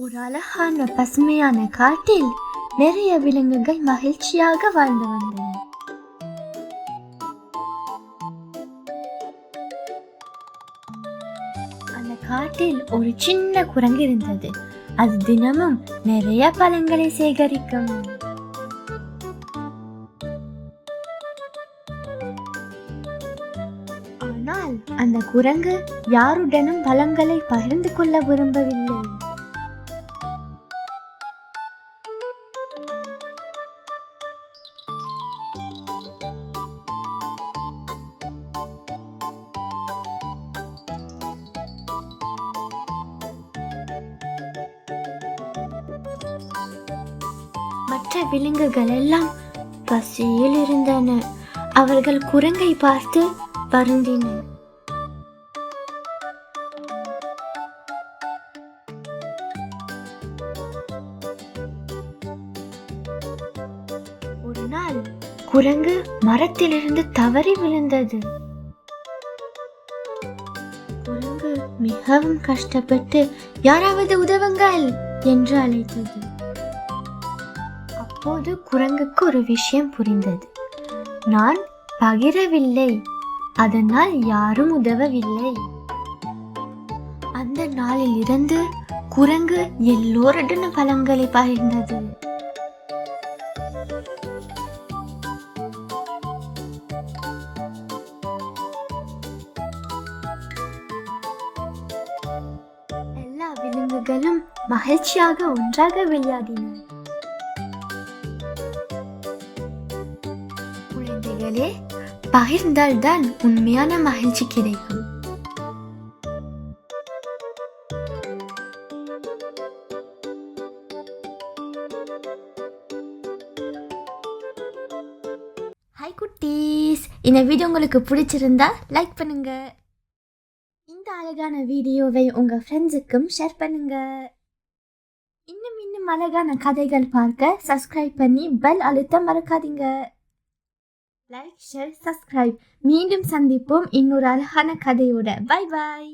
ஒரு அழகான பசுமையான காட்டில் நிறைய விலங்குகள் மகிழ்ச்சியாக வாழ்ந்து வந்தன. அந்த காட்டில் ஒரு சின்ன குரங்கு இருந்தது. அது தினமும் நிறைய பழங்களை சேகரிக்கும். ஆனால் அந்த குரங்கு யாருடனும் பழங்களை பகிர்ந்து கொள்ள விரும்பவில்லை. மற்ற விலங்குகள் எல்லாம் பசியில் இருந்தன. அவர்கள் குரங்கை பார்த்து வருந்தின. ஒரு நாள் குரங்கு மரத்திலிருந்து தவறி விழுந்தது. குரங்கு மிகவும் கஷ்டப்பட்டு யாராவது உதவுங்கள் என்று அழைத்தது. அப்போது குரங்குக்கு ஒரு விஷயம் புரிந்தது. நான் பகிரவில்லை, அதனால் யாரும் உதவவில்லை. அந்த நாளில் இருந்து குரங்கு எல்லோருடன் பழங்களை பகிர்ந்தது. எல்லா விலங்குகளும் மகிழ்ச்சியாக ஒன்றாக விளையாடின. குழந்தைகளே, பகிர்ந்தால்தான் உண்மையான மகிழ்ச்சி கிடைக்கும். ஹாய் குட்டீஸ், இந்த வீடியோ உங்களுக்கு பிடிச்சிருந்தா லைக் பண்ணுங்க. இந்த அழகான வீடியோவை உங்க ஃப்ரெண்ட்ஸுக்கும் ஷேர் பண்ணுங்க. இன்னும் அழகான கதைகள் பார்க்க சப்ஸ்கிரைப் பண்ணி பெல் அழுத்த மறக்காதீங்க. Like, share, subscribe. மீண்டும் சந்திப்போம் இன்னொரு அழகான கதையோட. Bye bye.